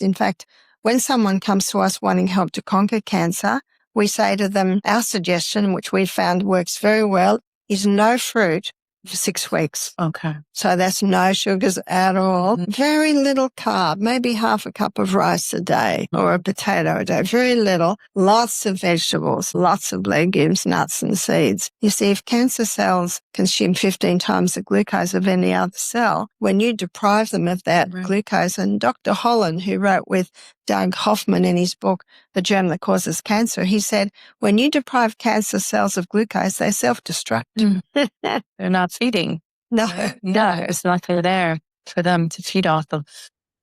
In fact, when someone comes to us wanting help to conquer cancer, we say to them, our suggestion, which we found works very well, is no fruit for 6 weeks. Okay. So that's no sugars at all. Very little carb, maybe half a cup of rice a day or a potato a day. Very little. Lots of vegetables, lots of legumes, nuts and seeds. You see, if cancer cells consume 15 times the glucose of any other cell, when you deprive them of that glucose, and Dr. Holland, who wrote with Doug Hoffman in his book, The Germ That Causes Cancer, he said, when you deprive cancer cells of glucose, they self-destruct. They're not feeding. No. It's nothing there for them to feed off of.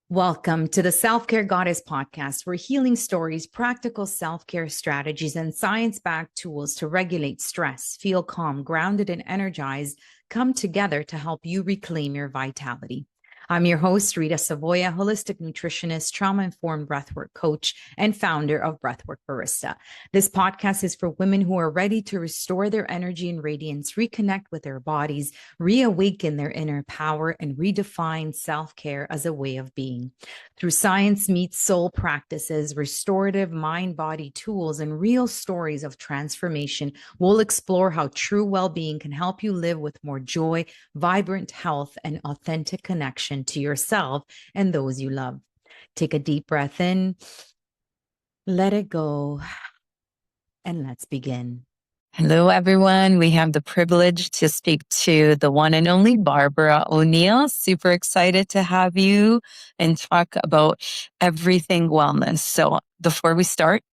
Welcome to the Self-Care Goddess podcast, where healing stories, practical self-care strategies, and science-backed tools to regulate stress, feel calm, grounded, and energized come together to help you reclaim your vitality. I'm your host, Rita Savoya, holistic nutritionist, trauma-informed breathwork coach, and founder of Breathwork Barista. This podcast is for women who are ready to restore their energy and radiance, reconnect with their bodies, reawaken their inner power, and redefine self-care as a way of being. Through science meets soul practices, restorative mind-body tools, and real stories of transformation, we'll explore how true well-being can help you live with more joy, vibrant health, and authentic connection to yourself and those you love. Take a deep breath in, let it go, and let's begin. Hello, everyone. We have the privilege to speak to the one and only Barbara O'Neill. Super excited to have you and talk about everything wellness. So before we start,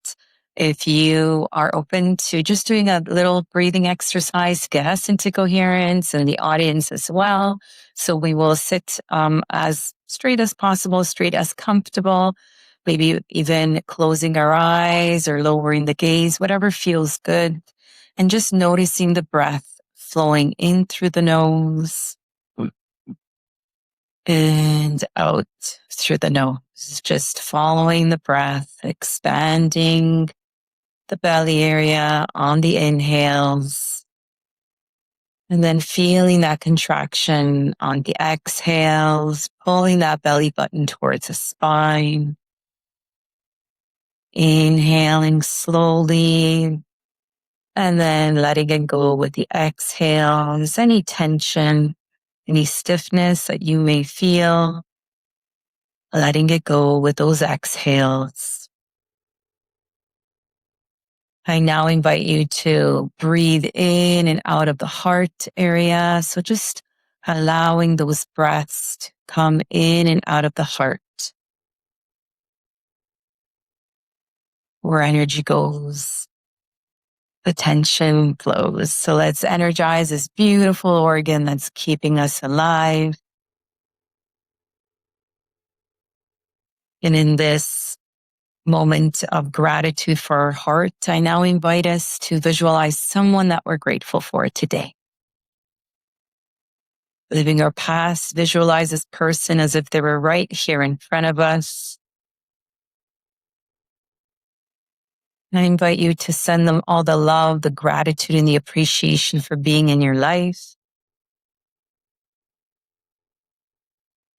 if you are open to just doing a little breathing exercise, get us into coherence and the audience as well. So we will sit as straight as possible, straight as comfortable, maybe even closing our eyes or lowering the gaze, whatever feels good. And just noticing the breath flowing in through the nose and out through the nose. Just following the breath, expanding the belly area on the inhales, and then feeling that contraction on the exhales, pulling that belly button towards the spine. Inhaling slowly, and then letting it go with the exhales. Any tension, any stiffness that you may feel, letting it go with those exhales. I now invite you to breathe in and out of the heart area. So just allowing those breaths to come in and out of the heart, where energy goes, the tension flows. So let's energize this beautiful organ that's keeping us alive. And in this moment of gratitude for our heart, I now invite us to visualize someone that we're grateful for today. Living our past, visualize this person as if they were right here in front of us. And I invite you to send them all the love, the gratitude, and the appreciation for being in your life.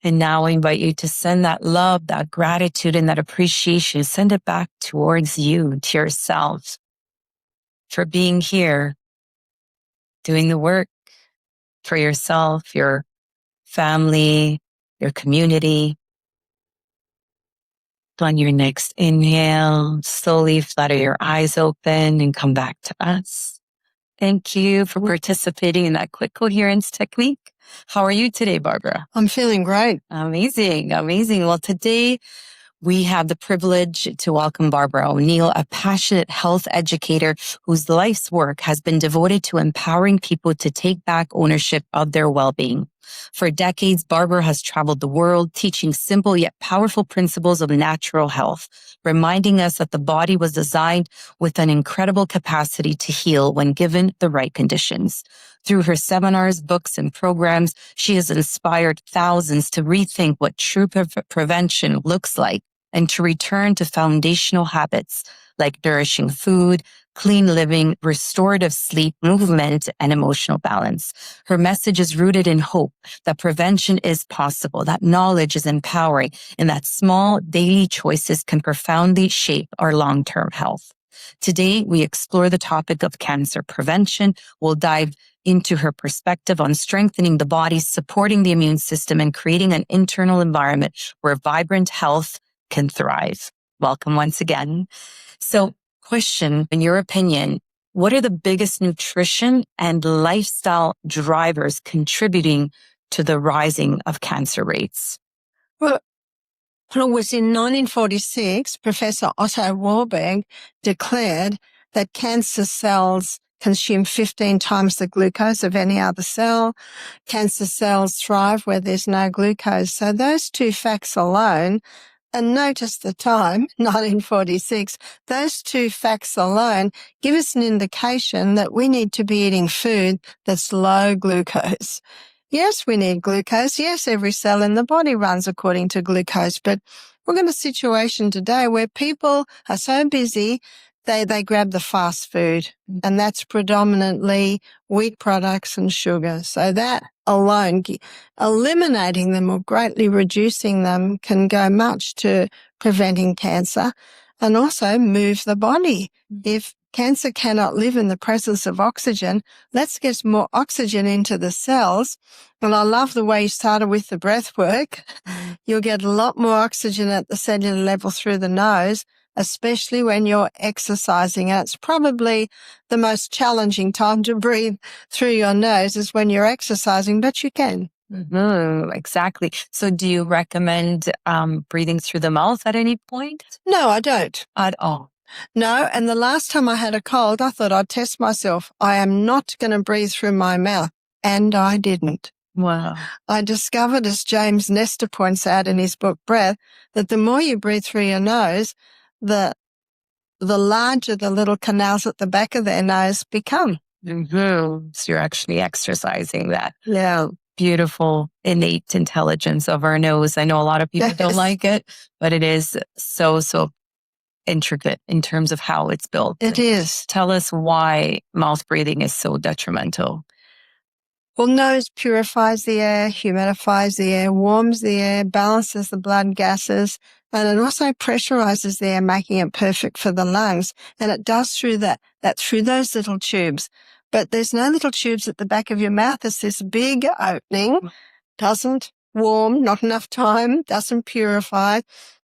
And now I invite you to send that love, that gratitude, and that appreciation, send it back towards you, to yourself, for being here, doing the work for yourself, your family, your community. On your next inhale, slowly flutter your eyes open and come back to us. Thank you for participating in that quick coherence technique. How are you today, Barbara? I'm feeling great. Amazing. Well, today we have the privilege to welcome Barbara O'Neill, a passionate health educator whose life's work has been devoted to empowering people to take back ownership of their well-being. For decades, Barbara has traveled the world teaching simple yet powerful principles of natural health, reminding us that the body was designed with an incredible capacity to heal when given the right conditions. Through her seminars, books, and programs, she has inspired thousands to rethink what true prevention looks like and to return to foundational habits like nourishing food, clean living, restorative sleep, movement, and emotional balance. Her message is rooted in hope that prevention is possible, that knowledge is empowering, and that small daily choices can profoundly shape our long-term health. Today, we explore the topic of cancer prevention. We'll dive into her perspective on strengthening the body, supporting the immune system, and creating an internal environment where vibrant health can thrive. Welcome once again. So, question, in your opinion, what are the biggest nutrition and lifestyle drivers contributing to the rising of cancer rates? Well, it was in 1946, Professor Otto Warburg declared that cancer cells consume 15 times the glucose of any other cell. Cancer cells thrive where there's no glucose. So those two facts alone, and notice the time, 1946, those two facts alone give us an indication that we need to be eating food that's low glucose. Yes, we need glucose. Yes, every cell in the body runs according to glucose, but we're in a situation today where people are so busy, they grab the fast food, and that's predominantly wheat products and sugar. So that alone, eliminating them or greatly reducing them can go much to preventing cancer and also move the body. If cancer cannot live in the presence of oxygen, let's get more oxygen into the cells. And I love the way you started with the breath work. You'll get a lot more oxygen at the cellular level through the nose, especially when you're exercising. And it's probably the most challenging time to breathe through your nose is when you're exercising, but you can. Exactly. So do you recommend breathing through the mouth at any point? No, I don't. At all? No, and the last time I had a cold, I thought I'd test myself. I am not going to breathe through my mouth. And I didn't. Wow. I discovered, as James Nestor points out in his book, Breath, that the more you breathe through your nose, the larger the little canals at the back of their nose become. Mm-hmm. So you're actually exercising that. Yeah. Beautiful innate intelligence of our nose. I know a lot of people don't like it, but it is so intricate in terms of how it's built. It is. Tell us why mouth breathing is so detrimental. Well, nose purifies the air, humidifies the air, warms the air, balances the blood gases, and it also pressurizes the air, making it perfect for the lungs. And it does through that through those little tubes. But there's no little tubes at the back of your mouth. It's this big opening, doesn't warm, not enough time, doesn't purify.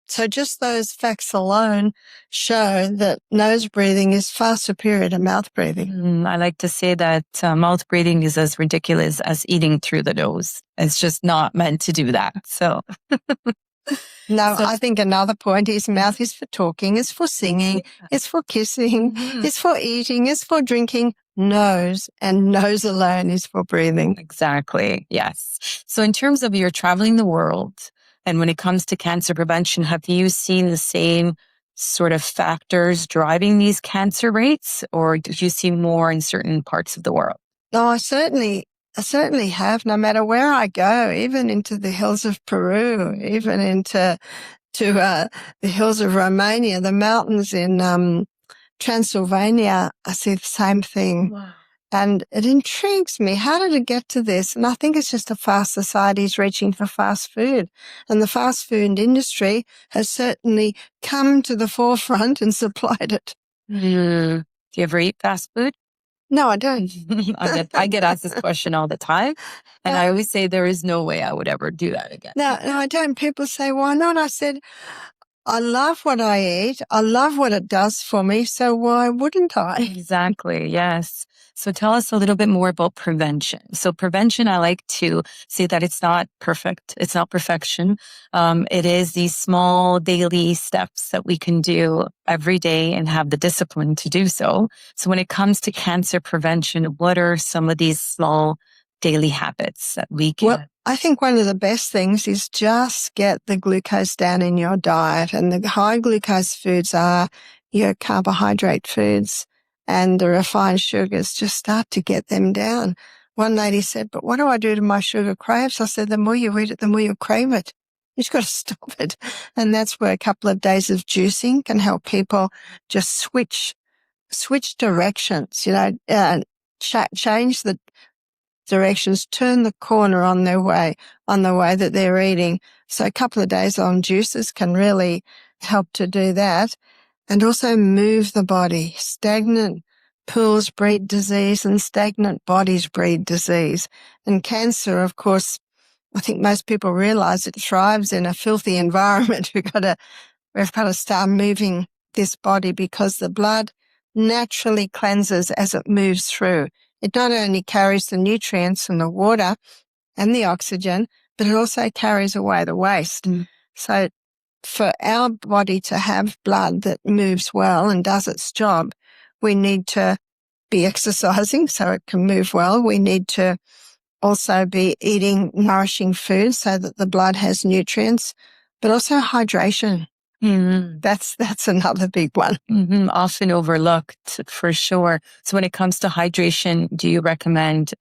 So just those facts alone show that nose breathing is far superior to mouth breathing. I like to say that mouth breathing is as ridiculous as eating through the nose. It's just not meant to do that. So No, I think another point is mouth is for talking, it's for singing, it's for kissing, it's for eating, it's for drinking. Nose, and nose alone is for breathing. Exactly. Yes. So in terms of you're traveling the world, and when it comes to cancer prevention, have you seen the same sort of factors driving these cancer rates, or do you see more in certain parts of the world? No, I certainly have, no matter where I go, even into the hills of Peru, even into the hills of Romania, the mountains in Transylvania, I see the same thing. Wow. And it intrigues me. How did it get to this? And I think it's just a fast society is reaching for fast food. And the fast food industry has certainly come to the forefront and supplied it. Do you ever eat fast food? No, I don't. I get asked this question all the time. And I always say there is no way I would ever do that again. No, I don't. People say, why not? I said, I love what I eat. I love what it does for me. So why wouldn't I? Exactly. Yes. So tell us a little bit more about prevention. So prevention, I like to say that it's not perfect. It's not perfection. It is these small daily steps that we can do every day and have the discipline to do so. So when it comes to cancer prevention, what are some of these small daily habits that we can? Well, I think one of the best things is just get the glucose down in your diet. And the high glucose foods are your carbohydrate foods and the refined sugars. Just start to get them down. One lady said, but what do I do to my sugar craves? I said, the more you eat it, the more you crave it. You've got to stop it. And that's where a couple of days of juicing can help people just switch switch directions, change the directions, turn the corner on the way that they're eating. So a couple of days on juices can really help to do that. And also move the body. Stagnant pools breed disease and stagnant bodies breed disease. And cancer, of course, I think most people realize it thrives in a filthy environment. We've got to start moving this body because the blood naturally cleanses as it moves through. It not only carries the nutrients and the water and the oxygen, but it also carries away the waste. So for our body to have blood that moves well and does its job, we need to be exercising so it can move well. We need to also be eating nourishing food so that the blood has nutrients, but also hydration. That's another big one. Often overlooked, for sure. So when it comes to hydration, do you recommend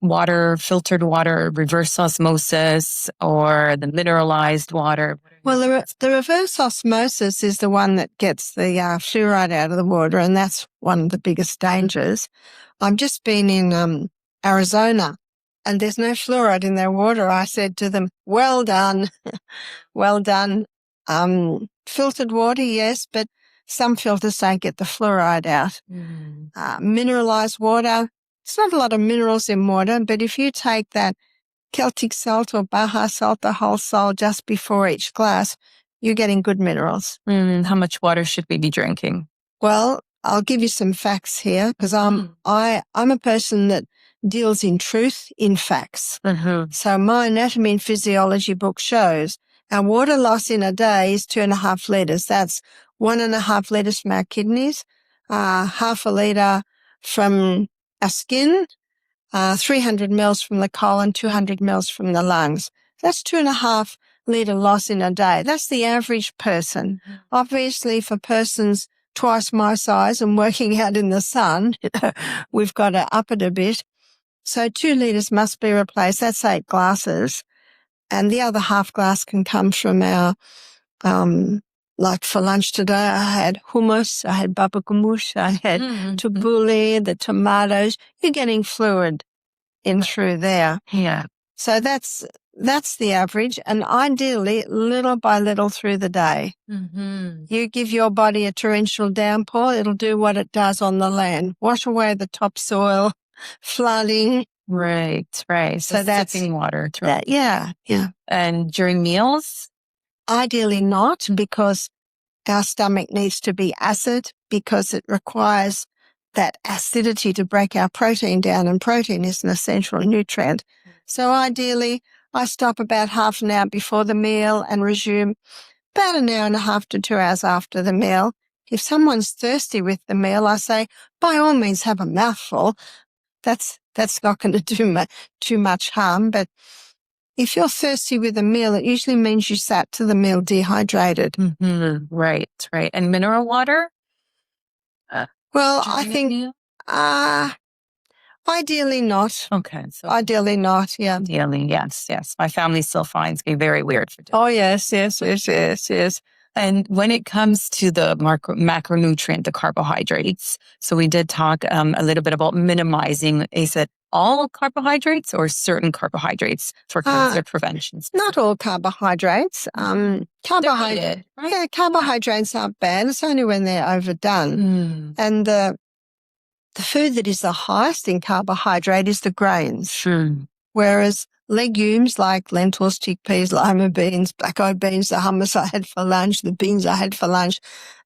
water, filtered water, reverse osmosis, or the mineralized water? Well, the reverse osmosis is the one that gets the fluoride out of the water, and that's one of the biggest dangers. I've just been in Arizona, and there's no fluoride in their water. I said to them, well done, well done. Filtered water, yes, but some filters don't get the fluoride out. Mineralized water, it's not a lot of minerals in water, but if you take that Celtic salt or Baja salt, the whole salt, just before each glass, you're getting good minerals. How much water should we be drinking? Well, I'll give you some facts here because I'm a person that deals in truth, in facts. So my anatomy and physiology book shows our water loss in a day is 2.5 liters. That's 1.5 liters from our kidneys, half a liter from our skin, 300 mils from the colon, 200 mils from the lungs. That's 2.5 liter loss in a day. That's the average person. Obviously, for persons twice my size and working out in the sun, we've got to up it a bit. So 2 liters must be replaced. That's 8 glasses. And the other half glass can come from our, like for lunch today, I had hummus, I had baba ganoush, I had tabbouleh, the tomatoes. You're getting fluid in through there. Yeah. So that's the average. And ideally, little by little through the day. You give your body a torrential downpour, it'll do what it does on the land. Wash away the topsoil, flooding. Right. So that's sipping water. Yeah. And during meals? Ideally not, because our stomach needs to be acid because it requires that acidity to break our protein down, and protein is an essential nutrient. So ideally, I stop about half an hour before the meal and resume about an hour and a half to 2 hours after the meal. If someone's thirsty with the meal, I say, by all means, have a mouthful. That's not going to do too much harm. But if you're thirsty with a meal, it usually means you sat to the meal dehydrated. Right. And mineral water? Well, I think ideally not. Okay. So ideally not, yeah. Ideally, yes. My family still finds me very weird for doing. Oh, yes. And when it comes to the macronutrient, the carbohydrates, so we did talk a little bit about minimizing, is it all carbohydrates or certain carbohydrates for cancer prevention? Not all carbohydrates. Right? Yeah, carbohydrates aren't bad. It's only when they're overdone. And the food that is the highest in carbohydrate is the grains. Whereas legumes like lentils, chickpeas, lima beans, black-eyed beans, the hummus I had for lunch, the beans I had for lunch,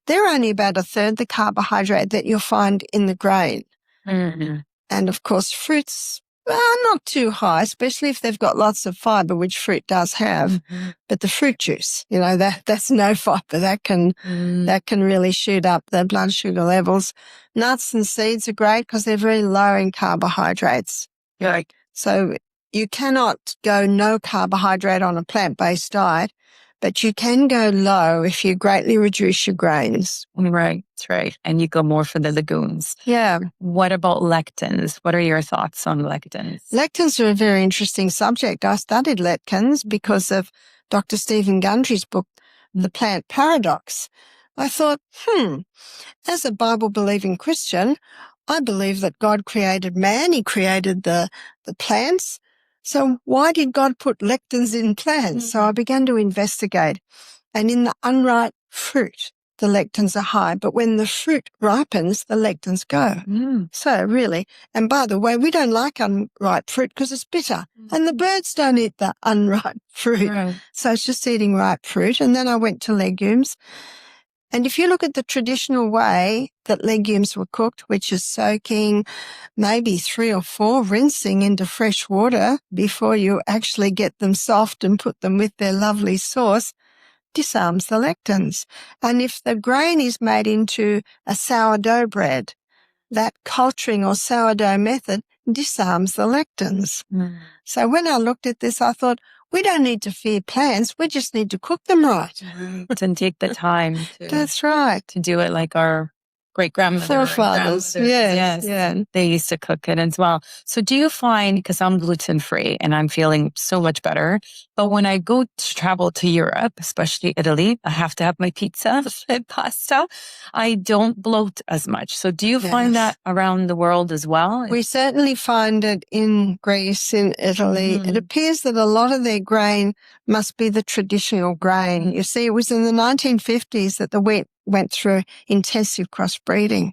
they're only about a third the carbohydrate that you'll find in the grain. And of course, fruits are not too high, especially if they've got lots of fiber, which fruit does have. But the fruit juice, that's no fiber. That can really shoot up the blood sugar levels. Nuts and seeds are great because they're very low in carbohydrates. So you cannot go no carbohydrate on a plant-based diet, but you can go low if you greatly reduce your grains. Right. And you go more for the legumes. Yeah. What about lectins? What are your thoughts on lectins? Lectins are a very interesting subject. I studied lectins because of Dr. Stephen Gundry's book, The Plant Paradox. I thought, as a Bible-believing Christian, I believe that God created man. He created the plants. So why did God put lectins in plants? So I began to investigate. And in the unripe fruit, the lectins are high. But when the fruit ripens, the lectins go. So really, and by the way, we don't like unripe fruit because it's bitter. And the birds don't eat the unripe fruit. Right. So it's just eating ripe fruit. And then I went to legumes. And if you look at the traditional way that legumes were cooked, which is soaking maybe 3 or 4, rinsing into fresh water before you actually get them soft and put them with their lovely sauce, disarms the lectins. And if the grain is made into a sourdough bread, that culturing or sourdough method disarms the lectins. So when I looked at this, I thought, we don't need to fear plants. We just need to cook them right. And take the time That's right. to do it like our great-grandmother. Forefathers. Yes. Yeah. They used to cook it as well. So do you find, because I'm gluten-free and I'm feeling so much better, but when I go to travel to Europe, especially Italy, I have to have my pizza and pasta. I don't bloat as much. So do you find that around the world as well? We certainly find it in Greece, in Italy. It appears that a lot of their grain must be the traditional grain. You see, it was in the 1950s that the wheat went through intensive crossbreeding.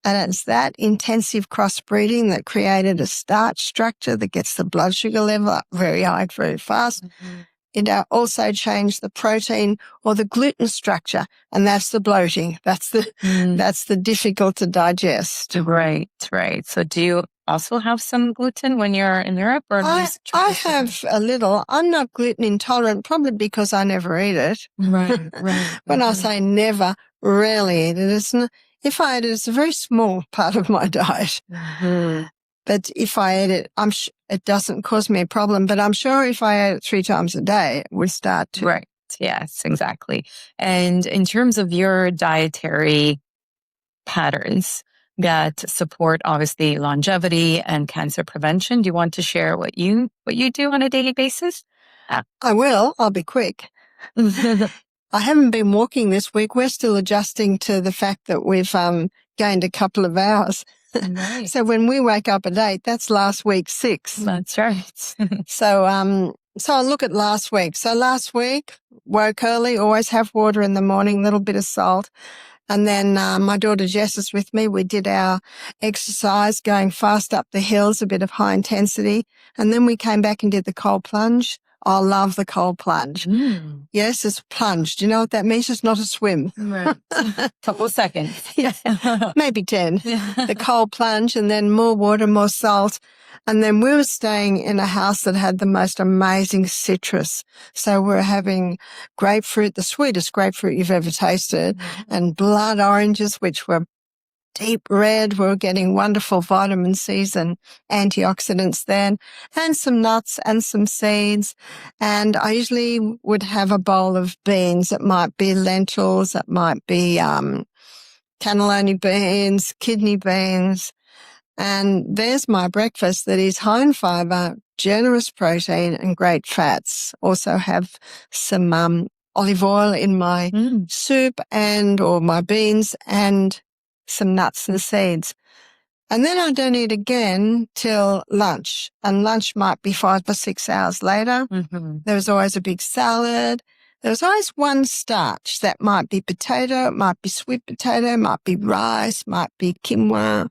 And it's that intensive crossbreeding that created a starch structure that gets the blood sugar level up very high, very fast. It also changed the protein or the gluten structure, and that's the bloating. That's the difficult to digest. Right. So do you also have some gluten when you're in Europe? Or I have a little. I'm not gluten intolerant, probably because I never eat it. Right. When I say never, rarely eat it. If I eat it, it's a very small part of my diet. But if I eat it, it doesn't cause me a problem. But I'm sure if I ate it 3 times a day, it would start to. Right. Yes, exactly. And in terms of your dietary patterns that support obviously longevity and cancer prevention, do you want to share what you do on a daily basis? I will. I'll be quick. I haven't been walking this week. We're still adjusting to the fact that we've gained a couple of hours. Right. So when we wake up at 8, that's last week 6. That's right. So I'll look at last week. So last week, woke early, always have water in the morning, little bit of salt. And then my daughter Jess is with me. We did our exercise, going fast up the hills, a bit of high intensity. And then we came back and did the cold plunge. I love the cold plunge. Yes, it's plunge. Do you know what that means? It's not a swim. Right. Couple seconds. Yeah, maybe 10. The cold plunge, and then more water, more salt. And then we were staying in a house that had the most amazing citrus. So we're having grapefruit, the sweetest grapefruit you've ever tasted, and blood oranges, which were deep red. We were getting wonderful vitamin C's and antioxidants then, and some nuts and some seeds. And I usually would have a bowl of beans. It might be lentils. It might be cannellini beans, kidney beans. And there's my breakfast that is high in fiber, generous protein, and great fats. Also have some olive oil in my soup or my beans, and some nuts and seeds. And then I don't eat again till lunch. And lunch might be 5 or 6 hours later. There's always a big salad. There's always one starch. That might be potato, it might be sweet potato, it might be rice, might be quinoa.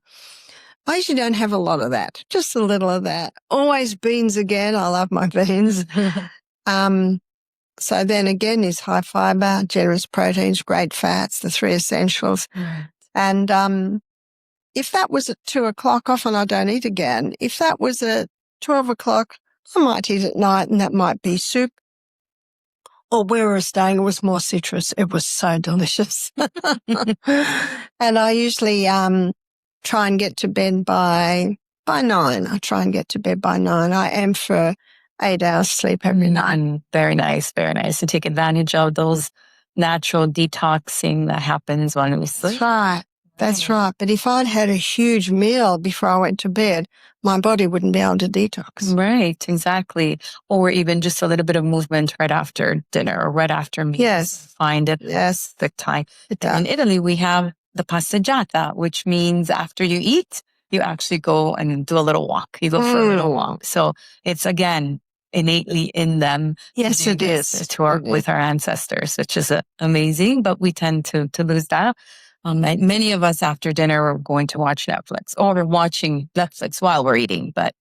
I usually don't have a lot of that, just a little of that. Always beans again. I love my beans. So then again is high fiber, generous proteins, great fats, the 3 essentials. And if that was at 2 o'clock, often I don't eat again. If that was at 12 o'clock, I might eat at night, and that might be soup. Or where we were staying, it was more citrus. It was so delicious. And I usually try and get to bed by 9. I try and get to bed by 9. I aim for 8 hours sleep every night. Very nice, very nice. To take advantage of those natural detoxing that happens when we sleep. That's right. That's right. But if I'd had a huge meal before I went to bed, my body wouldn't be able to detox. Right, exactly. Or even just a little bit of movement right after dinner or right after meals. Yes. Find it Yes. the time. It And in does. Italy, we have the passeggiata, which means after you eat, you actually go and do a little walk. You go for a little walk. So it's, again, innately in them. Yes, it is. With our ancestors, which is amazing, but we tend to lose that. Many of us after dinner are going to watch Netflix, or we're watching Netflix while we're eating. But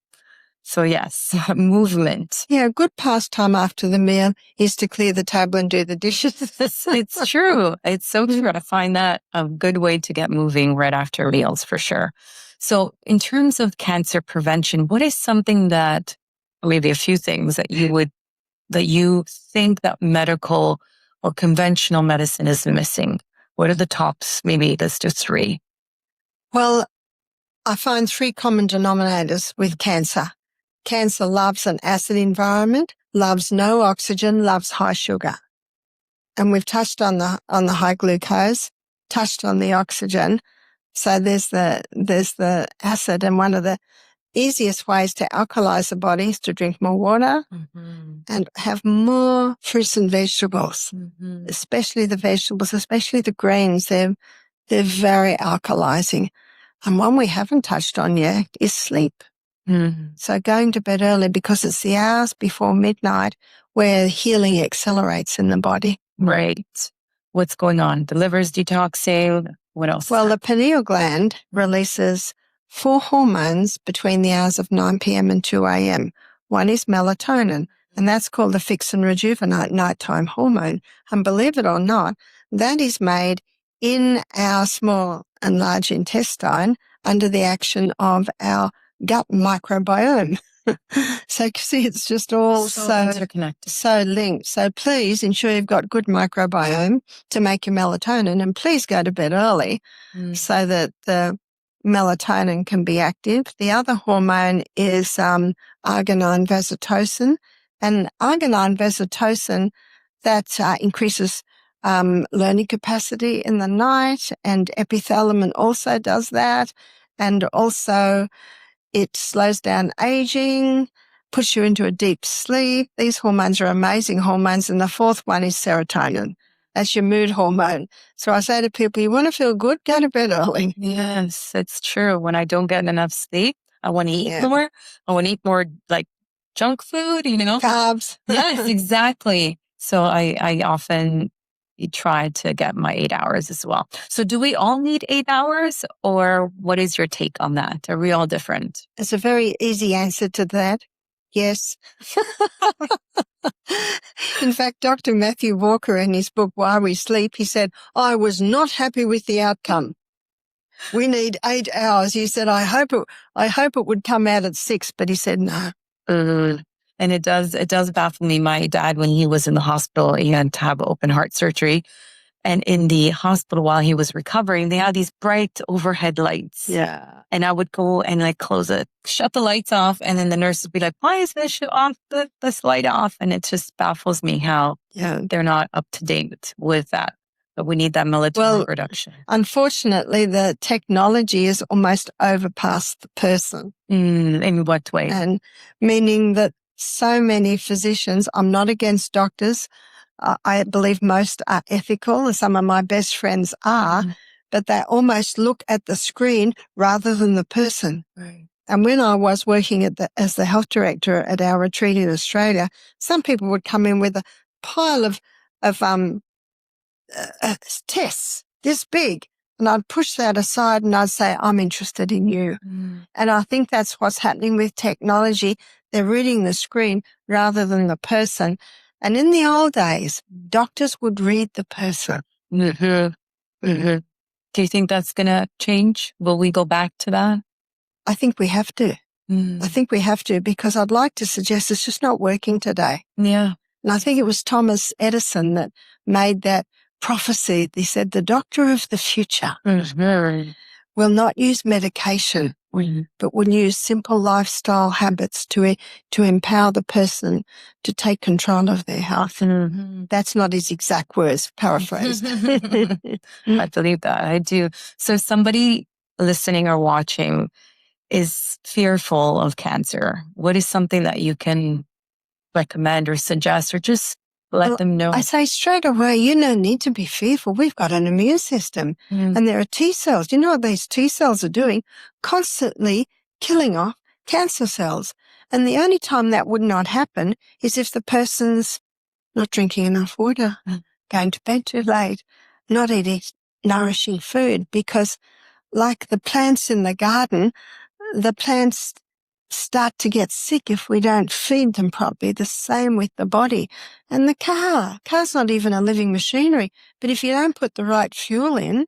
so yes, movement. Yeah, a good pastime after the meal is to clear the table and do the dishes. It's true. It's so true. I find that a good way to get moving right after meals for sure. So in terms of cancer prevention, what is something that, or maybe a few things that you think that medical or conventional medicine is missing? What are the tops? Maybe let's do three. Well, I find three common denominators with cancer. Cancer loves an acid environment, loves no oxygen, loves high sugar. And we've touched on the high glucose, touched on the oxygen. So there's the acid, and one of the easiest ways to alkalize the body is to drink more water and have more fruits and vegetables, especially the vegetables, especially the greens. They're very alkalizing. And one we haven't touched on yet is sleep. So going to bed early, because it's the hours before midnight where healing accelerates in the body. Right. What's going on? The liver's detoxing. What else? Well, the pineal gland releases 4 hormones between the hours of 9 p.m. and 2 a.m. One is melatonin, and that's called the fix and rejuvenate nighttime hormone. And believe it or not, that is made in our small and large intestine under the action of our gut microbiome. So you see, it's just all so interconnected, so linked. So please ensure you've got good microbiome to make your melatonin, and please go to bed early so that the melatonin can be active. The other hormone is arginine vasotocin, and arginine vasotocin that increases learning capacity in the night, and epithelium also does that, and also it slows down aging, puts you into a deep sleep. These hormones are amazing hormones. And the fourth one is serotonin. That's your mood hormone. So I say to people, you want to feel good, go to bed early. Yes, it's true. When I don't get enough sleep, I want to eat more. I want to eat more like junk food, Carbs. Yes, exactly. So I often try to get my 8 hours as well. So do we all need 8 hours, or what is your take on that? Are we all different? It's a very easy answer to that. Yes. In fact, Dr. Matthew Walker, in his book, Why We Sleep, he said, I was not happy with the outcome. We need 8 hours. He said, I hope it would come out at 6, but he said, no. And it does baffle me. My dad, when he was in the hospital, he had to have open heart surgery. And in the hospital, while he was recovering, they had these bright overhead lights. Yeah. And I would go and shut the lights off. And then the nurse would be like, why is this light off? And it just baffles me how they're not up to date with that. But we need that melatonin production. Unfortunately, the technology is almost overpassed the person. In what way? And meaning that so many physicians, I'm not against doctors. I believe most are ethical, and some of my best friends are, but they almost look at the screen rather than the person. Right. And when I was working as the health director at our retreat in Australia, some people would come in with a pile of tests this big, and I'd push that aside and I'd say, I'm interested in you. And I think that's what's happening with technology. They're reading the screen rather than the person. And in the old days, doctors would read the person. Do you think that's going to change? Will we go back to that? I think we have to. I think we have to, because I'd like to suggest it's just not working today. Yeah. And I think it was Thomas Edison that made that prophecy. He said, the doctor of the future will not use medication, but will use simple lifestyle habits to empower the person to take control of their health. That's not his exact words, paraphrased. I believe that. I do. So somebody listening or watching is fearful of cancer. What is something that you can recommend or suggest or just let them know? I say straight away, you no need to be fearful. We've got an immune system and there are T cells. You know what these T cells are doing? Constantly killing off cancer cells. And the only time that would not happen is if the person's not drinking enough water, going to bed too late, not eating nourishing food, because like the plants in the garden, the plants start to get sick if we don't feed them properly. The same with the body. And the car's not even a living machinery, but if you don't put the right fuel in,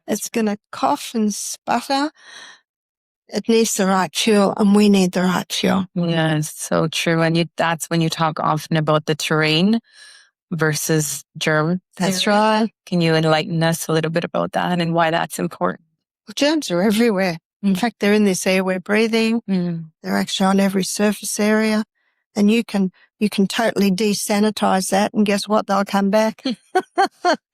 it's going to cough and sputter. It needs the right fuel, and we need the right fuel. Yes, so true. And that's when you talk often about the terrain versus germ. That's right. Can you enlighten us a little bit about that and why that's important? Well, germs are everywhere. In fact, they're in this air we're breathing. They're actually on every surface area. And you can totally desanitize that, and guess what? They'll come back.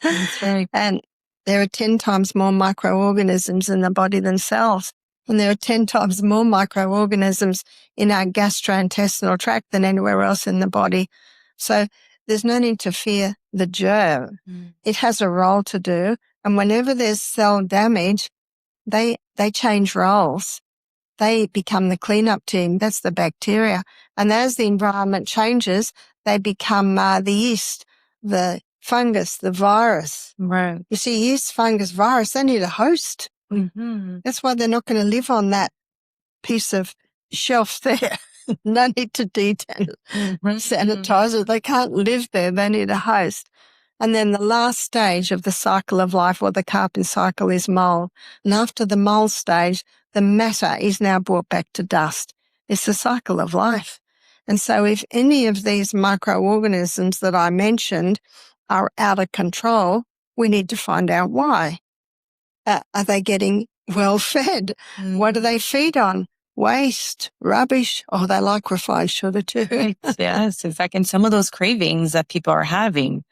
That's right. And there are 10 times more microorganisms in the body than cells. And there are 10 times more microorganisms in our gastrointestinal tract than anywhere else in the body. So there's no need to fear the germ. It has a role to do. And whenever there's cell damage, they change roles. They become the cleanup team. That's the bacteria. And as the environment changes, they become the yeast, the fungus, the virus. Right. You see, yeast, fungus, virus, they need a host. That's why they're not going to live on that piece of shelf there. No need to sanitize it. They can't live there. They need a host. And then the last stage of the cycle of life, or the carping cycle, is mold. And after the mold stage, the matter is now brought back to dust. It's the cycle of life. And so if any of these microorganisms that I mentioned are out of control, we need to find out why. Are they getting well fed? What do they feed on? Waste, rubbish. Oh, they like refined sugar too. Yes, in fact, and some of those cravings that people are having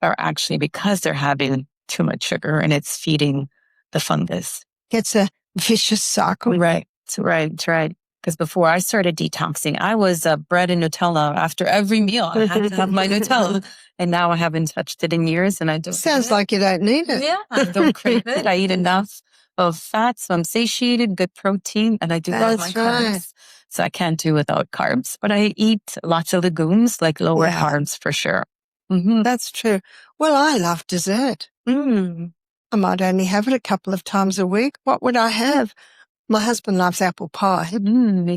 are actually because they're having too much sugar and it's feeding the fungus. It's a vicious cycle. Right. Because before I started detoxing, I was bread and Nutella after every meal. I had to have my Nutella. And now I haven't touched it in years, and I don't. Sounds like you don't need it. Yeah, I don't crave it. I eat enough of fat, so I'm satiated, good protein, and I do love my carbs. So I can't do without carbs. But I eat lots of legumes, like lower carbs for sure. That's true. Well, I love dessert. I might only have it a couple of times a week. What would I have? My husband loves apple pie.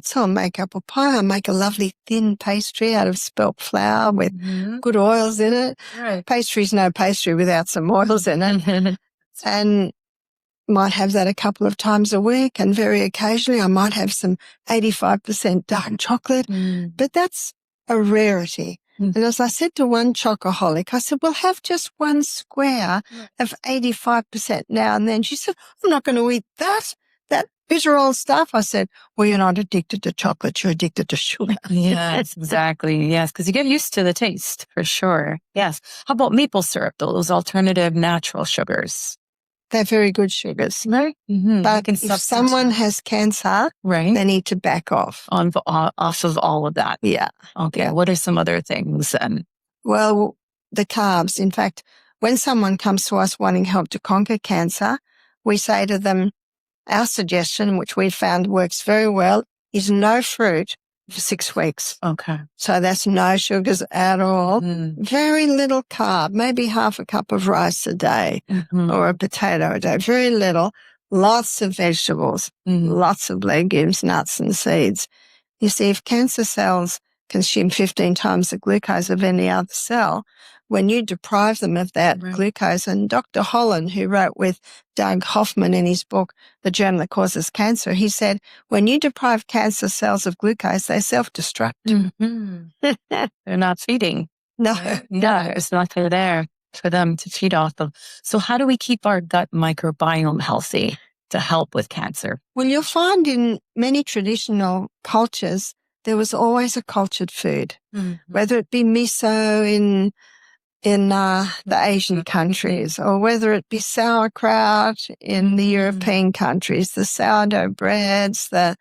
So I'll make apple pie. I make a lovely thin pastry out of spelt flour with good oils in it. Right. Pastry's no pastry without some oils in it. And might have that a couple of times a week. And very occasionally I might have some 85% dark chocolate. But that's a rarity. And as I said to one chocoholic, I said, well, have just one square of 85% now and then. She said, I'm not going to eat that bitter old stuff. I said, well, you're not addicted to chocolate. You're addicted to sugar. Yes, exactly. Yes, because you get used to the taste for sure. Yes. How about maple syrup, though? Those alternative natural sugars. They're very good sugars. Right. But if someone has cancer, they need to back off. Off of all of that. Yeah. Okay. Yeah. What are some other things then? Well, the carbs. In fact, when someone comes to us wanting help to conquer cancer, we say to them, our suggestion, which we found works very well, is no fruit for 6 weeks. Okay. So that's no sugars at all. Very little carb, maybe half a cup of rice a day or a potato a day. Very little. Lots of vegetables, lots of legumes, nuts and seeds. You see, if cancer cells consume 15 times the glucose of any other cell, when you deprive them of that glucose, and Dr. Holland, who wrote with Doug Hoffman in his book, The Germ That Causes Cancer, he said, when you deprive cancer cells of glucose, they self-destruct. They're not feeding. No. It's not there for them to feed off of. So how do we keep our gut microbiome healthy? help with cancer? Well, you'll find in many traditional cultures, there was always a cultured food, whether it be miso in the Asian countries, or whether it be sauerkraut in the European countries, the sourdough breads, the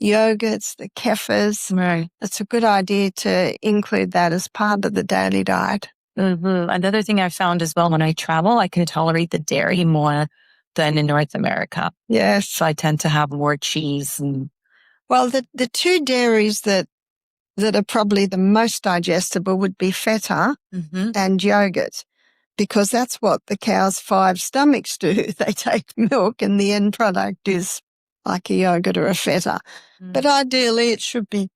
yogurts, the kefirs. Right. It's a good idea to include that as part of the daily diet. Another thing I found as well, when I travel, I can tolerate the dairy more than in North America. Yes. So I tend to have more cheese. Well, the two dairies that are probably the most digestible would be feta and yogurt, because that's what the cow's 5 stomachs do. They take milk and the end product is like a yogurt or a feta. But ideally it should be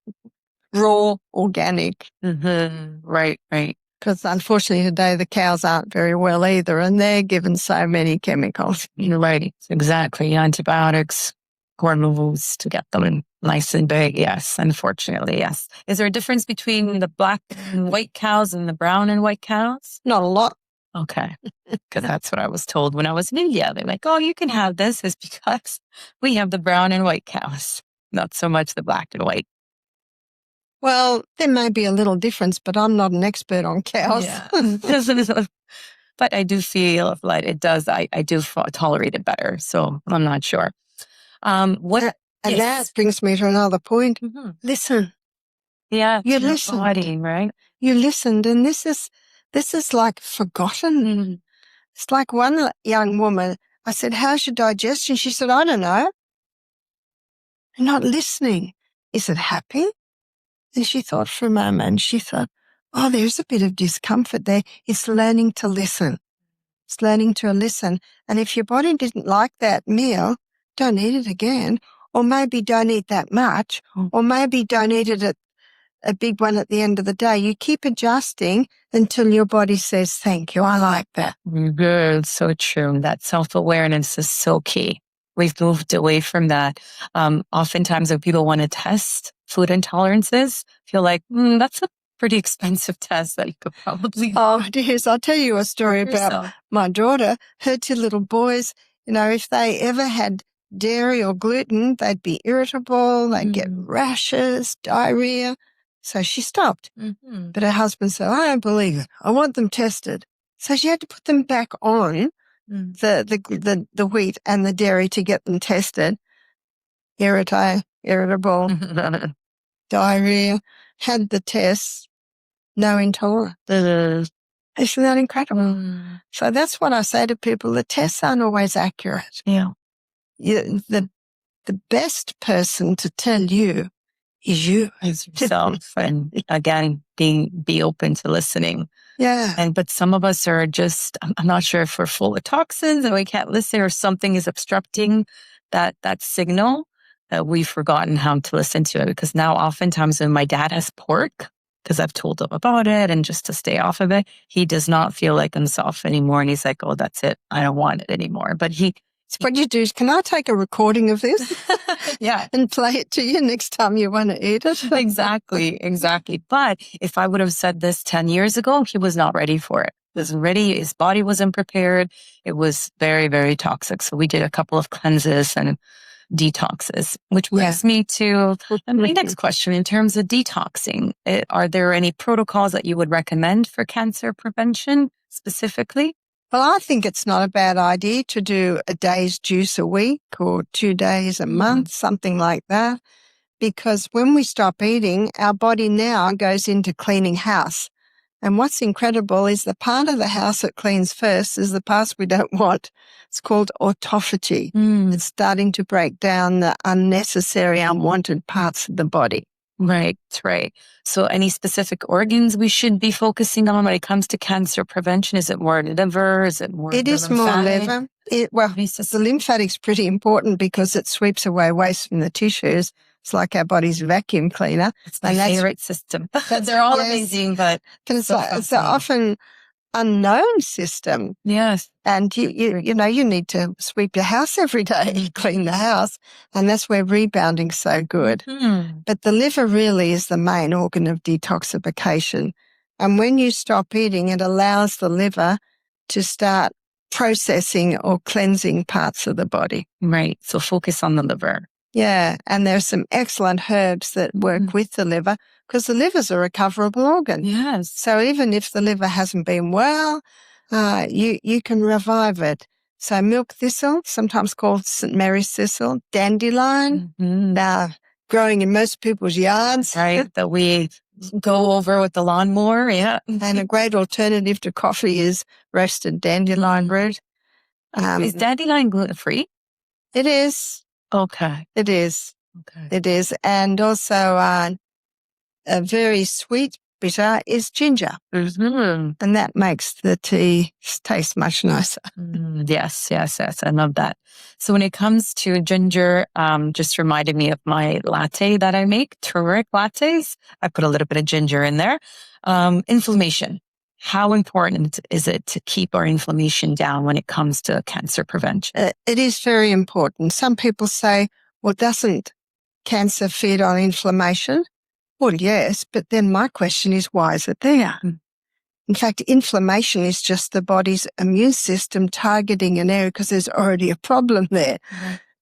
raw, organic. Right. Because unfortunately today the cows aren't very well either, and they're given so many chemicals. Right. Exactly. Antibiotics, hormones to get them nice and big. Yes. Unfortunately, yes. Is there a difference between the black and white cows and the brown and white cows? Not a lot. Okay. Because that's what I was told when I was in India. They're like, oh, you can have this is because we have the brown and white cows, not so much the black and white. Well, there may be a little difference, but I'm not an expert on cows. Yeah. But I do feel like it does. I do tolerate it better. So I'm not sure. That brings me to another point. Listen. Yeah. You listened. Body, right? You listened, and this is like forgotten. It's like one young woman, I said, how's your digestion? She said, I don't know. I'm not listening. Is it happy? And she thought for a moment, she thought, oh, there's a bit of discomfort there. It's learning to listen. It's learning to listen. And if your body didn't like that meal, don't eat it again. Or maybe don't eat that much. Or maybe don't eat it at a big one at the end of the day. You keep adjusting until your body says, thank you, I like that. Good. So true. That self-awareness is so key. We've moved away from that. Oftentimes when people want to test food intolerances, feel like, that's a pretty expensive test that you could probably. Oh, dears. I'll tell you a story about my daughter. Her 2 little boys, if they ever had dairy or gluten, they'd be irritable, they'd get rashes, diarrhea. So she stopped. But her husband said, I don't believe it. I want them tested. So she had to put them back on the wheat and the dairy to get them tested. Irritable, diarrhea, had the tests, no intolerance. Isn't that incredible? So that's what I say to people. The tests aren't always accurate. Yeah. The best person to tell you is you. As yourself. And again, be open to listening. Yeah. But some of us are just, I'm not sure if we're full of toxins and we can't listen, or something is obstructing that signal, that we've forgotten how to listen to it. Because now oftentimes when my dad has pork, because I've told him about it and just to stay off of it, he does not feel like himself anymore. And he's like, oh, that's it. I don't want it anymore. But what you do is, can I take a recording of this? Yeah. And play it to you next time you want to eat it? Exactly. But if I would have said this 10 years ago, he was not ready for it. He wasn't ready. His body wasn't prepared. It was very, very toxic. So we did a couple of cleanses and detoxes, which brings me to my next question. In terms of detoxing, are there any protocols that you would recommend for cancer prevention specifically? Well, I think it's not a bad idea to do a day's juice a week or 2 days a month, something like that. Because when we stop eating, our body now goes into cleaning house. And what's incredible is the part of the house it cleans first is the parts we don't want. It's called autophagy. It's starting to break down the unnecessary, unwanted parts of the body. Right. So any specific organs we should be focusing on when it comes to cancer prevention? Is it more liver? Is it more It is more liver. The lymphatic's pretty important because it sweeps away waste from the tissues. It's like our body's vacuum cleaner. It's my favorite system. They're all amazing, but it's an often unknown system. Yes. And you need to sweep your house every day, clean the house. And that's where rebounding's so good. But the liver really is the main organ of detoxification. And when you stop eating, it allows the liver to start processing or cleansing parts of the body. Right. So focus on the liver. Yeah. And there's some excellent herbs that work with the liver because the liver's a recoverable organ. Yes. So even if the liver hasn't been well, you can revive it. So milk thistle, sometimes called St. Mary's thistle, dandelion, growing in most people's yards. Right. That we go over with the lawnmower. Yeah. And a great alternative to coffee is roasted dandelion root. Is dandelion gluten-free? It is. Okay. It is. Okay. It is. And also a very sweet bitter is ginger. And that makes the tea taste much nicer. Yes. I love that. So when it comes to ginger, just reminded me of my latte that I make, turmeric lattes. I put a little bit of ginger in there. Inflammation. How important is it to keep our inflammation down when it comes to cancer prevention? It is very important. Some people say, well, doesn't cancer feed on inflammation? Well, yes, but then my question is, why is it there? In fact, inflammation is just the body's immune system targeting an area because there's already a problem there.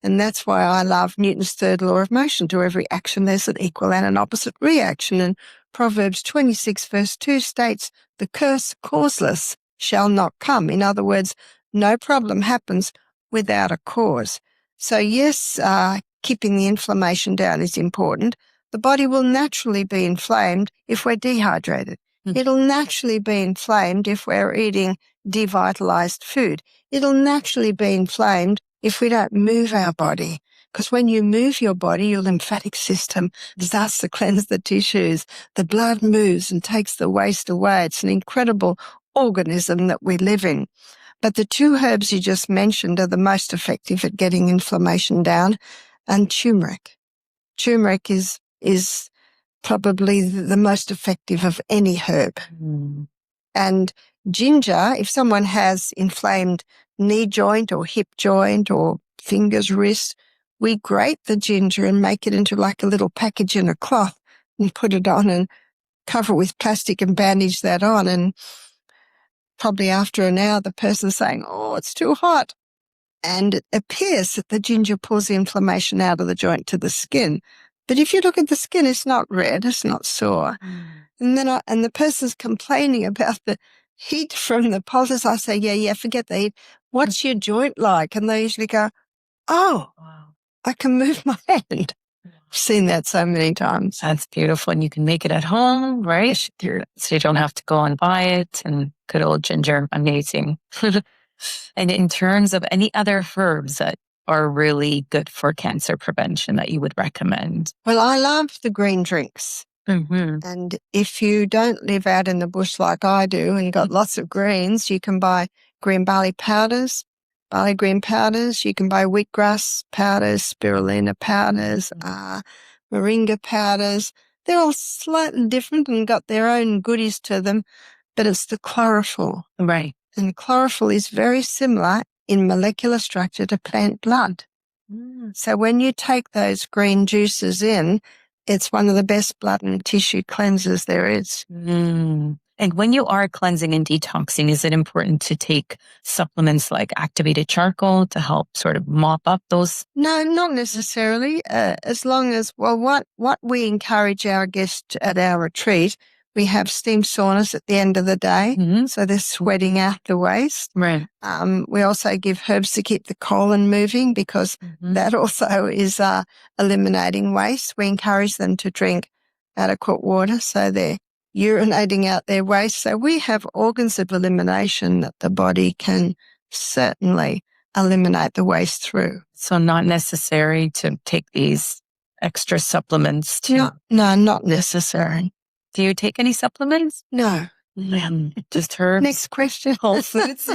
And that's why I love Newton's third law of motion. To every action, there's an equal and an opposite reaction. And Proverbs 26 verse 2 states, the curse causeless shall not come. In other words, no problem happens without a cause. So yes, keeping the inflammation down is important. The body will naturally be inflamed if we're dehydrated. It'll naturally be inflamed if we're eating devitalized food. It'll naturally be inflamed if we don't move our body. Because when you move your body, your lymphatic system starts to cleanse the tissues. The blood moves and takes the waste away. It's an incredible organism that we live in. But the two herbs you just mentioned are the most effective at getting inflammation down. And turmeric. Turmeric is probably the most effective of any herb. And ginger, if someone has inflamed knee joint or hip joint or fingers, wrists, we grate the ginger and make it into like a little package in a cloth and put it on and cover it with plastic and bandage that on. And probably after an hour, the person's saying, oh, it's too hot. And it appears that the ginger pulls the inflammation out of the joint to the skin. But if you look at the skin, it's not red, it's not sore. And then and the person's complaining about the heat from the poultice. I say, yeah, forget the heat. What's your joint like? And they usually go, oh, I can move my hand. I've seen that so many times. That's beautiful. And you can make it at home, right? So you don't have to go and buy it. And good old ginger, amazing. And in terms of any other herbs that are really good for cancer prevention that you would recommend? Well, I love the green drinks. And if you don't live out in the bush like I do and got lots of greens, you can buy green barley powders, barley green powders. You can buy wheatgrass powders, spirulina powders, moringa powders. They're all slightly different and got their own goodies to them, but it's the chlorophyll. Right. And chlorophyll is very similar in molecular structure to plant blood. So when you take those green juices in, it's one of the best blood and tissue cleansers there is. And when you are cleansing and detoxing, is it important to take supplements like activated charcoal to help sort of mop up those? No, not necessarily. As long as, what we encourage our guests at our retreat, we have steam saunas at the end of the day. So they're sweating out the waste. Right. We also give herbs to keep the colon moving because that also is eliminating waste. We encourage them to drink adequate water so they're urinating out their waste. So we have organs of elimination that the body can certainly eliminate the waste through. So not necessary to take these extra supplements to... No, not necessary. Do you take any supplements? No. Just herbs? Next question. Whole foods?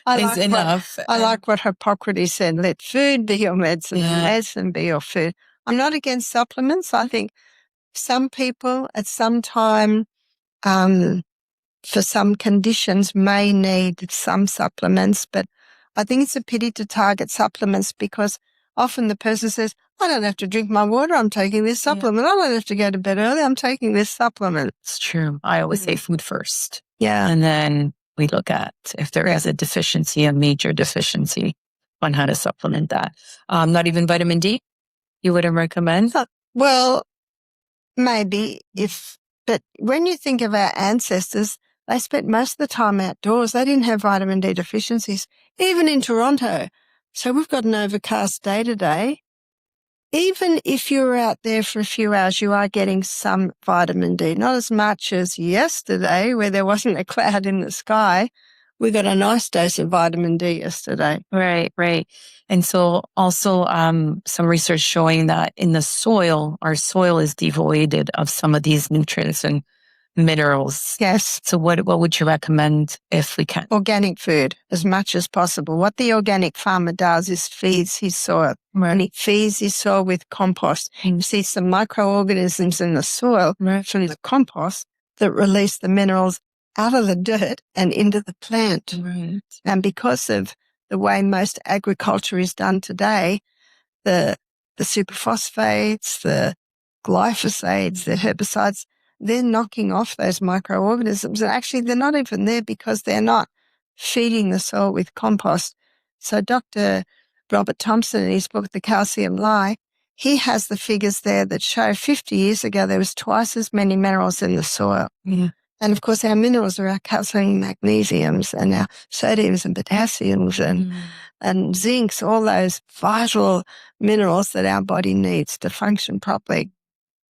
I enough. I like what Hippocrates said, let food be your medicine, and medicine be your food. I'm not against supplements. I think some people at some time, for some conditions may need some supplements, but I think it's a pity to target supplements because often the person says, I don't have to drink my water, I'm taking this supplement. I don't have to go to bed early, I'm taking this supplement. It's true. I always say food first. Yeah. And then we look at if there is a deficiency, a major deficiency, on how to supplement that. Not even vitamin D, you wouldn't recommend? Well, maybe but when you think of our ancestors, they spent most of the time outdoors. They didn't have vitamin D deficiencies, even in Toronto. So we've got an overcast day today. Even if you're out there for a few hours, you are getting some vitamin D, not as much as yesterday where there wasn't a cloud in the sky. We got a nice dose of vitamin D yesterday. Right. And so also some research showing that in the soil, our soil is devoid of some of these nutrients and minerals. Yes. So what would you recommend if we can? Organic food as much as possible. What the organic farmer does is feeds his soil. Right. And he feeds his soil with compost. You see some microorganisms in the soil from the compost that release the minerals out of the dirt and into the plant. Right. And because of the way most agriculture is done today, the superphosphates, the glyphosates, the herbicides, they're knocking off those microorganisms. And actually, they're not even there because they're not feeding the soil with compost. So Dr. Robert Thompson, in his book, The Calcium Lie, he has the figures there that show 50 years ago, there was twice as many minerals in the soil. Yeah. And of course, our minerals are our calcium, magnesiums, and our sodiums and potassiums and zincs, all those vital minerals that our body needs to function properly.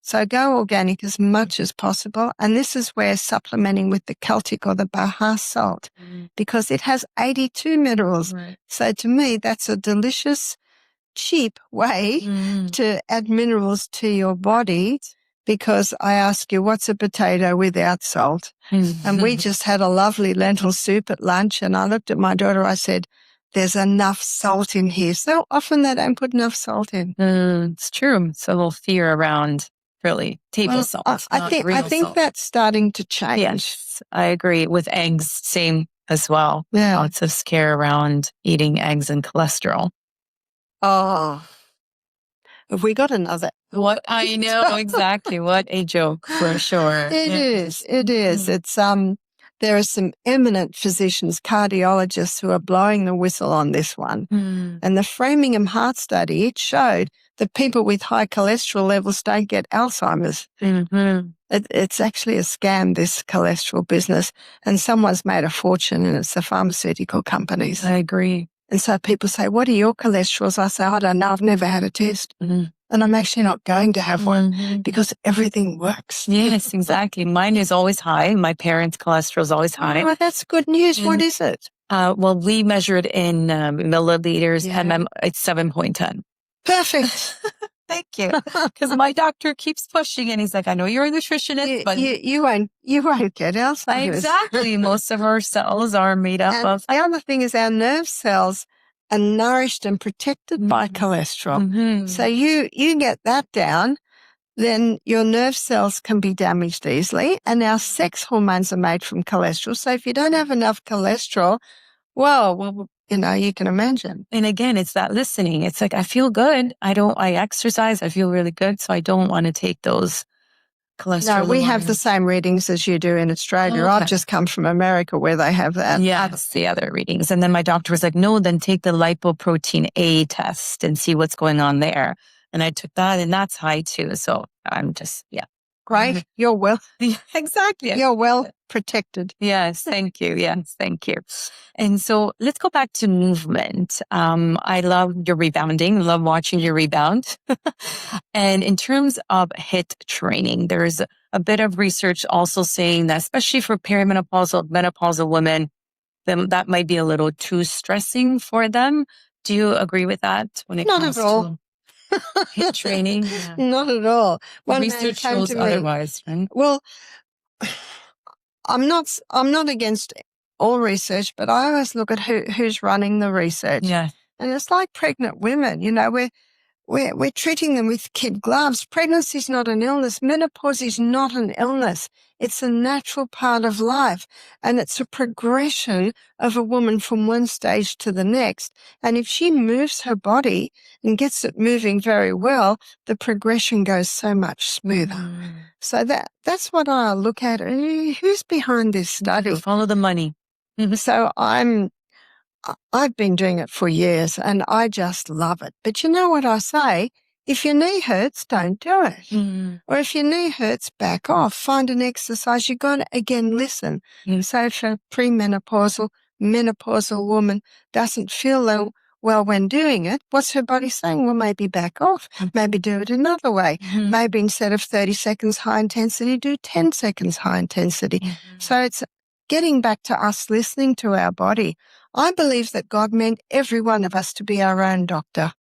So go organic as much as possible. And this is where supplementing with the Celtic or the Baja salt, because it has 82 minerals. Right. So to me, that's a delicious, cheap way to add minerals to your body. Because I ask you, what's a potato without salt? And we just had a lovely lentil soup at lunch. And I looked at my daughter, I said, there's enough salt in here. So often they don't put enough salt in. It's true. It's a little fear around really table salt. I think that's starting to change. Yes, I agree. With eggs, same as well. Yeah. Lots of scare around eating eggs and cholesterol. Oh, have we got another? What I know exactly. What a joke for sure. It is. It's there are some eminent physicians, cardiologists who are blowing the whistle on this one. And the Framingham Heart Study, it showed that people with high cholesterol levels don't get Alzheimer's. It's actually a scam, this cholesterol business, and someone's made a fortune, and it's the pharmaceutical companies. I agree. And so people say, what are your cholesterols? I say, I don't know. I've never had a test. And I'm actually not going to have one because everything works. Yes, exactly. Mine is always high. My parents' cholesterol is always high. Oh, that's good news. What is it? Well, we measured in milliliters and it's 7.10. Perfect. Thank you. Because my doctor keeps pushing and he's like, I know you're a nutritionist, but you won't get Alzheimer's. Exactly. Most of our cells are made up of. The other thing is our nerve cells are nourished and protected by cholesterol. So you get that down, then your nerve cells can be damaged easily. And our sex hormones are made from cholesterol. So if you don't have enough cholesterol, well, you can imagine. And again, it's that listening. It's like, I feel good. I exercise. I feel really good. So I don't want to take those cholesterol. No, we have the same readings as you do in Australia. Okay. I've just come from America where they have that. Yeah, that's the other readings. And then my doctor was like, no, then take the lipoprotein A test and see what's going on there. And I took that and that's high too. So I'm just, Great. You're well. Exactly. You're well protected. Yes, thank you. Yes, thank you. And so let's go back to movement. I love your rebounding. Love watching your rebound. And in terms of HIIT training, there's a bit of research also saying that, especially for perimenopausal, menopausal women, then that might be a little too stressing for them. Do you agree with that when it comes to HIIT training? Yeah. Not at all. Research shows otherwise, right? Well, I'm not against all research, but I always look at who's running the research. Yeah. And it's like pregnant women, we're treating them with kid gloves. Pregnancy is not an illness. Menopause is not an illness. It's a natural part of life. And it's a progression of a woman from one stage to the next. And if she moves her body and gets it moving very well, the progression goes so much smoother. So that's what I look at. Who's behind this study? Follow the money. So I've been doing it for years and I just love it. But you know what I say? If your knee hurts, don't do it. Or if your knee hurts, back off. Find an exercise. You got to, again, listen. So if a menopausal woman doesn't feel well when doing it, what's her body saying? Well, maybe back off. Maybe do it another way. Maybe instead of 30 seconds high intensity, do 10 seconds high intensity. So it's getting back to us listening to our body. I believe that God meant every one of us to be our own doctor,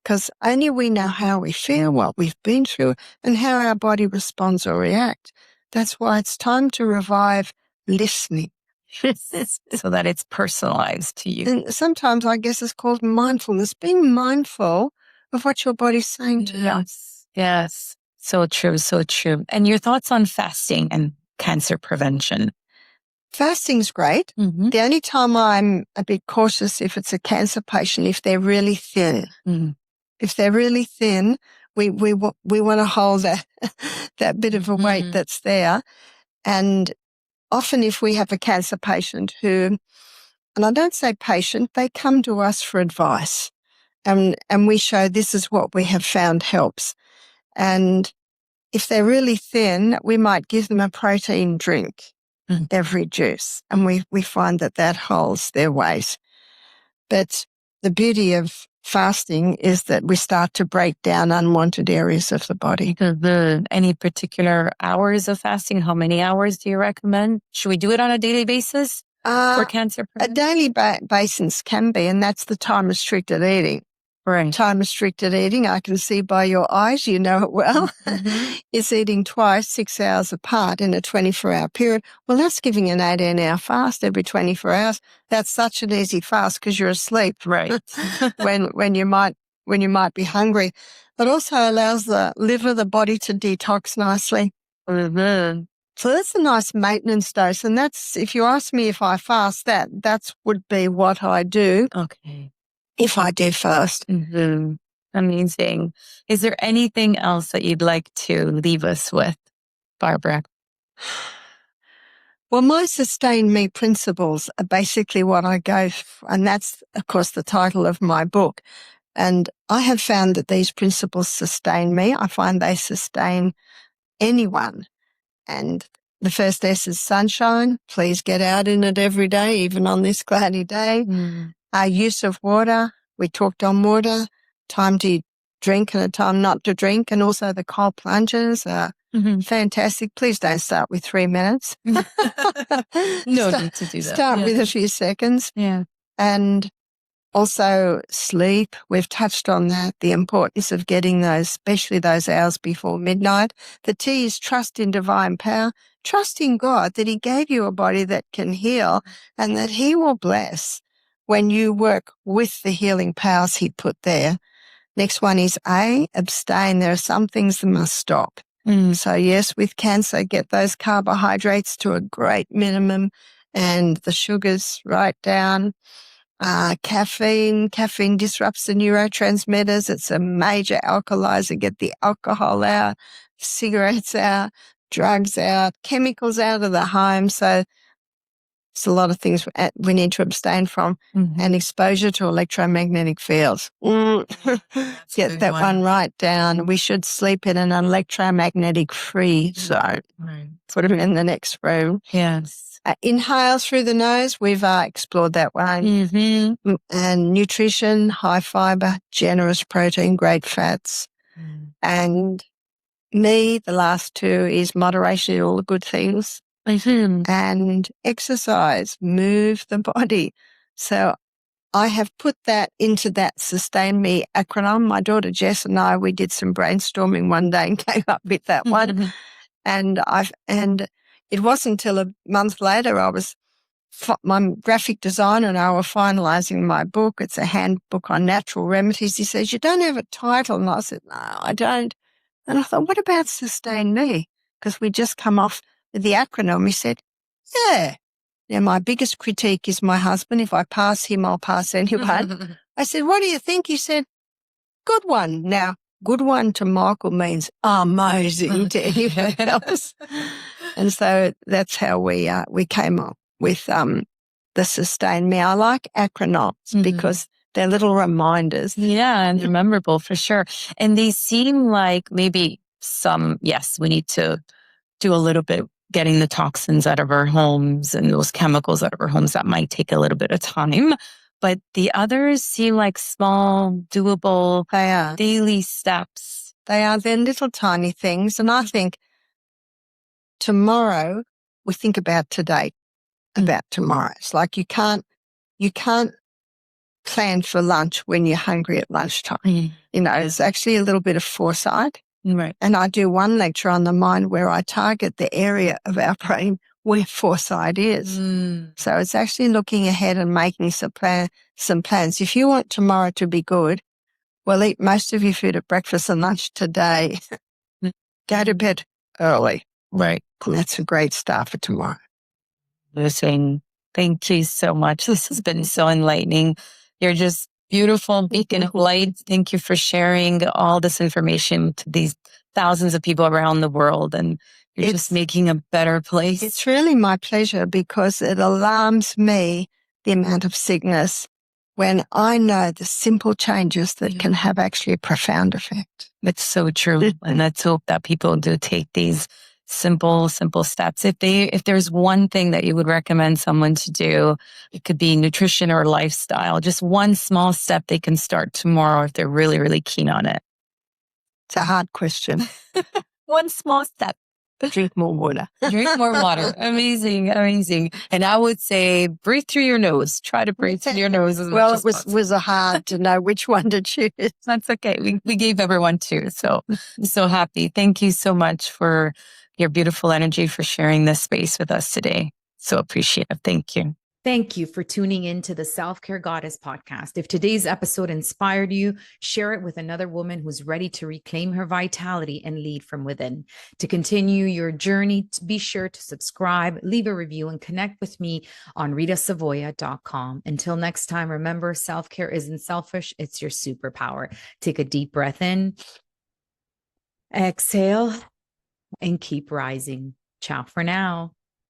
because only we know how we feel, what we've been through, and how our body responds or reacts. That's why it's time to revive listening. So that it's personalized to you. And sometimes I guess it's called mindfulness, being mindful of what your body's saying to you. Yes. So true. So true. And your thoughts on fasting and cancer prevention? Fasting's great. The only time I'm a bit cautious if it's a cancer patient, if they're really thin. If they're really thin, we want to hold that bit of a weight that's there. And often if we have a cancer patient who, and I don't say patient, they come to us for advice. And we show this is what we have found helps. And if they're really thin, we might give them a protein drink every juice. And we find that holds their weight. But the beauty of fasting is that we start to break down unwanted areas of the body. Any particular hours of fasting? How many hours do you recommend? Should we do it on a daily basis for cancer prevention? A daily basis can be, and that's the time-restricted eating. Right. Time-restricted eating, I can see by your eyes, you know it well, is eating twice, 6 hours apart in a 24-hour period. Well, that's giving an 18-hour fast every 24 hours. That's such an easy fast because you're asleep. Right. when you might be hungry. It also allows the liver, the body to detox nicely. So that's a nice maintenance dose. And that's, if you ask me if I fast, that would be what I do. Okay. If I do fast. Amazing. Is there anything else that you'd like to leave us with, Barbara? Well, my Sustain Me principles are basically what I go for, and that's, of course, the title of my book. And I have found that these principles sustain me. I find they sustain anyone. And the first S is sunshine. Please get out in it every day, even on this cloudy day. Our use of water. We talked on water, time to drink and a time not to drink. And also the cold plunges are fantastic. Please don't start with 3 minutes. No need to do that. Start with a few seconds. Yeah. And also sleep. We've touched on that, the importance of getting those, especially those hours before midnight. The T is trust in divine power. Trust in God that He gave you a body that can heal and that He will bless when you work with the healing powers He put there. Next one is A, abstain. There are some things that must stop. So yes, with cancer, get those carbohydrates to a great minimum and the sugars right down. Caffeine disrupts the neurotransmitters. It's a major alkalizer. Get the alcohol out, cigarettes out, drugs out, chemicals out of the home. So it's a lot of things we need to abstain from. And exposure to electromagnetic fields. Get that one right down. We should sleep in an electromagnetic free zone. Put them in the next room. Yes. Inhale through the nose. We've explored that one. And nutrition, high fiber, generous protein, great fats. And the last two is moderation in all the good things. And exercise, move the body. So I have put that into that Sustain Me acronym. My daughter Jess and I, we did some brainstorming one day and came up with that one. And it wasn't until a month later my graphic designer and I were finalizing my book. It's a handbook on natural remedies. He says, "You don't have a title." And I said, "No, I don't." And I thought, what about Sustain Me? Because we just come off with the acronym. He said, "Yeah." Now, my biggest critique is my husband. If I pass him, I'll pass anyone. I said, "What do you think?" He said, "Good one." Now, good one to Michael means amazing to anyone else. And so that's how we came up with that sustain me. I like acronyms because they're little reminders. Yeah, and memorable for sure. And they seem like maybe yes, we need to do a little bit getting the toxins out of our homes and those chemicals out of our homes. That might take a little bit of time. But the others seem like small, doable, daily steps. They're little tiny things. And I think tomorrow, we think about today, about tomorrow. It's like you can't plan for lunch when you're hungry at lunchtime. It's actually a little bit of foresight. Right. And I do one lecture on the mind where I target the area of our brain where foresight is. So it's actually looking ahead and making some plans. If you want tomorrow to be good, well, eat most of your food at breakfast and lunch today. Go to bed early. Right. And that's a great start for tomorrow. Listen, thank you so much. This has been so enlightening. You're just beautiful beacon of light. Thank you for sharing all this information to these thousands of people around the world. And you're just making a better place. It's really my pleasure because it alarms me the amount of sickness when I know the simple changes that can have actually a profound effect. It's so true. And let's hope that people do take these simple steps. If there's one thing that you would recommend someone to do, it could be nutrition or lifestyle, just one small step they can start tomorrow if they're really, really keen on it. It's a hard question. One small step. Drink more water. Drink more water. Amazing. And I would say breathe through your nose. Try to breathe through your nose as well, much as it was hard to know which one to choose. That's okay. We gave everyone two. So I'm so happy. Thank you so much for your beautiful energy, for sharing this space with us today. So appreciative. Thank you. Thank you for tuning in to the Self-Care Goddess podcast. If today's episode inspired you, share it with another woman who's ready to reclaim her vitality and lead from within. To continue your journey, be sure to subscribe, leave a review, and connect with me on ritasavoya.com. Until next time, remember, self-care isn't selfish. It's your superpower. Take a deep breath in, exhale, and keep rising. Ciao for now.